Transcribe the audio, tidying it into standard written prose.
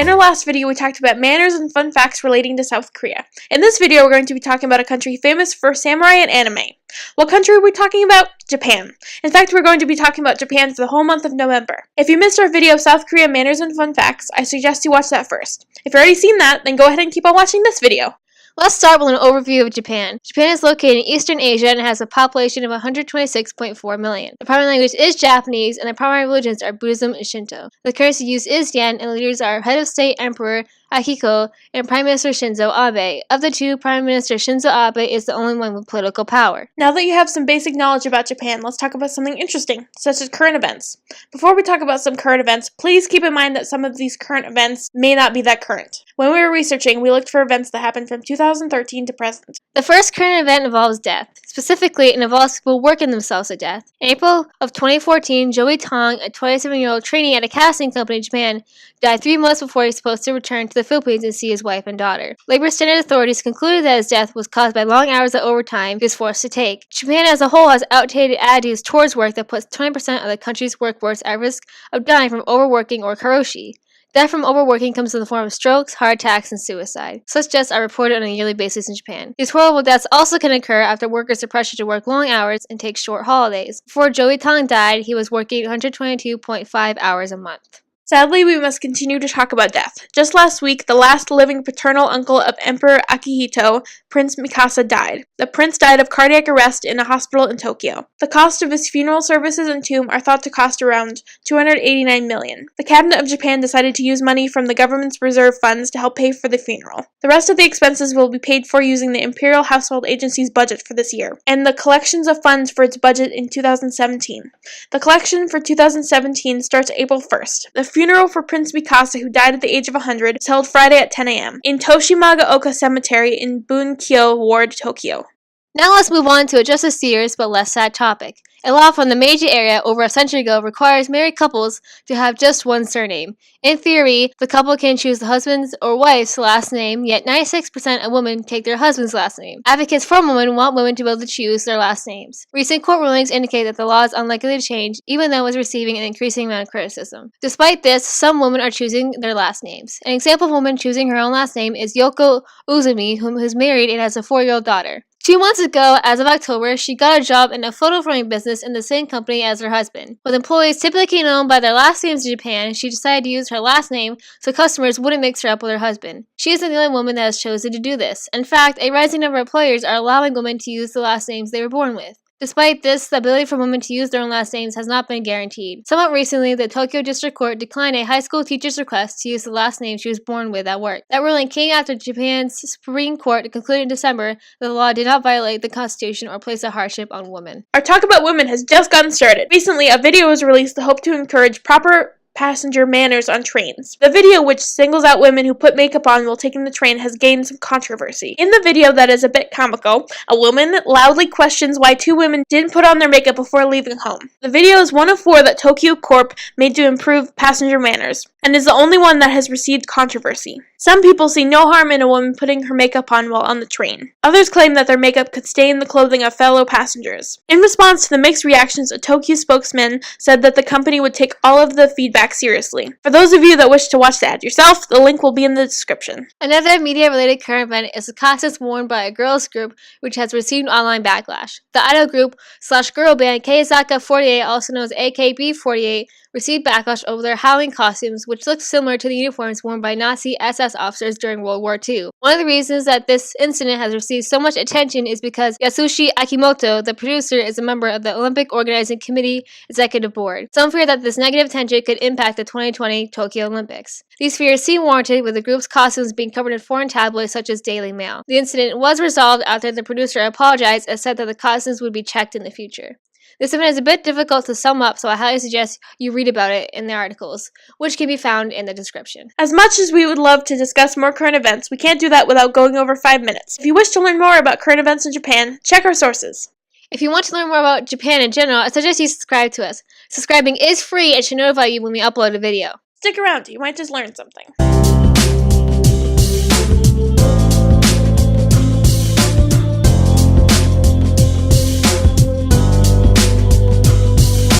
In our last video, we talked about manners and fun facts relating to South Korea. In this video, we're going to be talking about a country famous for samurai and anime. What country are we talking about? Japan. In fact, we're going to be talking about Japan for the whole month of November. If you missed our video of South Korea manners and fun facts, I suggest you watch that first. If you've already seen that, then go ahead and keep on watching this video. Let's start with an overview of Japan. Japan is located in Eastern Asia and has a population of 126.4 million. The primary language is Japanese, and the primary religions are Buddhism and Shinto. The currency used is yen, and leaders are Head of State Emperor Akihiko and Prime Minister Shinzo Abe. Of the two, Prime Minister Shinzo Abe is the only one with political power. Now that you have some basic knowledge about Japan, let's talk about something interesting, such as current events. Before we talk about some current events, please keep in mind that some of these current events may not be that current. When we were researching, we looked for events that happened from 2013 to present. The first current event involves death. Specifically, it involves people working themselves to death. In April of 2014, Joey Tong, a 27-year-old trainee at a casting company in Japan, died 3 months before he was supposed to return to the Philippines and see his wife and daughter. Labor standard authorities concluded that his death was caused by long hours of overtime he was forced to take. Japan as a whole has outdated attitudes towards work that puts 20% of the country's workforce at risk of dying from overworking or karoshi. Death from overworking comes in the form of strokes, heart attacks, and suicide. Such deaths are reported on a yearly basis in Japan. These horrible deaths also can occur after workers are pressured to work long hours and take short holidays. Before Joey Tong died, he was working 122.5 hours a month. Sadly, we must continue to talk about death. Just last week, the last living paternal uncle of Emperor Akihito, Prince Mikasa, died. The prince died of cardiac arrest in a hospital in Tokyo. The cost of his funeral services and tomb are thought to cost around $289 million. The cabinet of Japan decided to use money from the government's reserve funds to help pay for the funeral. The rest of the expenses will be paid for using the Imperial Household Agency's budget for this year, and the collections of funds for its budget in 2017. The collection for 2017 starts April 1st. The funeral for Prince Mikasa, who died at the age of 100, is held Friday at 10 a.m. in Toshimagaoka Cemetery in Bunkyo Ward, Tokyo. Now let's move on to a just as serious but less sad topic. A law from the Meiji area over a century ago requires married couples to have just one surname. In theory, the couple can choose the husband's or wife's last name, yet 96% of women take their husband's last name. Advocates for women want women to be able to choose their last names. Recent court rulings indicate that the law is unlikely to change, even though it is receiving an increasing amount of criticism. Despite this, some women are choosing their last names. An example of a woman choosing her own last name is Yoko Uzumi, who is married and has a 4-year-old daughter. 2 months ago, as of October, she got a job in a photo framing business in the same company as her husband. With employees typically known by their last names in Japan, she decided to use her last name so customers wouldn't mix her up with her husband. She isn't the only woman that has chosen to do this. In fact, a rising number of employers are allowing women to use the last names they were born with. Despite this, the ability for women to use their own last names has not been guaranteed. Somewhat recently, the Tokyo District Court declined a high school teacher's request to use the last name she was born with at work. That ruling came after Japan's Supreme Court concluded in December that the law did not violate the Constitution or place a hardship on women. Our talk about women has just gotten started. Recently, a video was released to hope to encourage proper passenger manners on trains. The video, which singles out women who put makeup on while taking the train, has gained some controversy. In the video that is a bit comical, a woman loudly questions why 2 women didn't put on their makeup before leaving home. The video is one of 4 that Tokyo Corp made to improve passenger manners, and is the only one that has received controversy. Some people see no harm in a woman putting her makeup on while on the train. Others claim that their makeup could stain the clothing of fellow passengers. In response to the mixed reactions, a Tokyo spokesman said that the company would take all of the feedback seriously. For those of you that wish to watch the ad yourself, the link will be in the description. Another media-related current event is the costumes worn by a girls group which has received online backlash. The idol group / girl band Keizaka 48, also known as AKB48, received backlash over their Halloween costumes, which looked similar to the uniforms worn by Nazi SS officers during World War II. One of the reasons that this incident has received so much attention is because Yasushi Akimoto, the producer, is a member of the Olympic Organizing Committee Executive Board. Some fear that this negative attention could impact the 2020 Tokyo Olympics. These fears seem warranted, with the group's costumes being covered in foreign tabloids such as Daily Mail. The incident was resolved after the producer apologized and said that the costumes would be checked in the future. This event is a bit difficult to sum up, so I highly suggest you read about it in the articles, which can be found in the description. As much as we would love to discuss more current events, we can't do that without going over 5 minutes. If you wish to learn more about current events in Japan, check our sources. If you want to learn more about Japan in general, I suggest you subscribe to us. Subscribing is free and should notify you when we upload a video. Stick around, you might just learn something.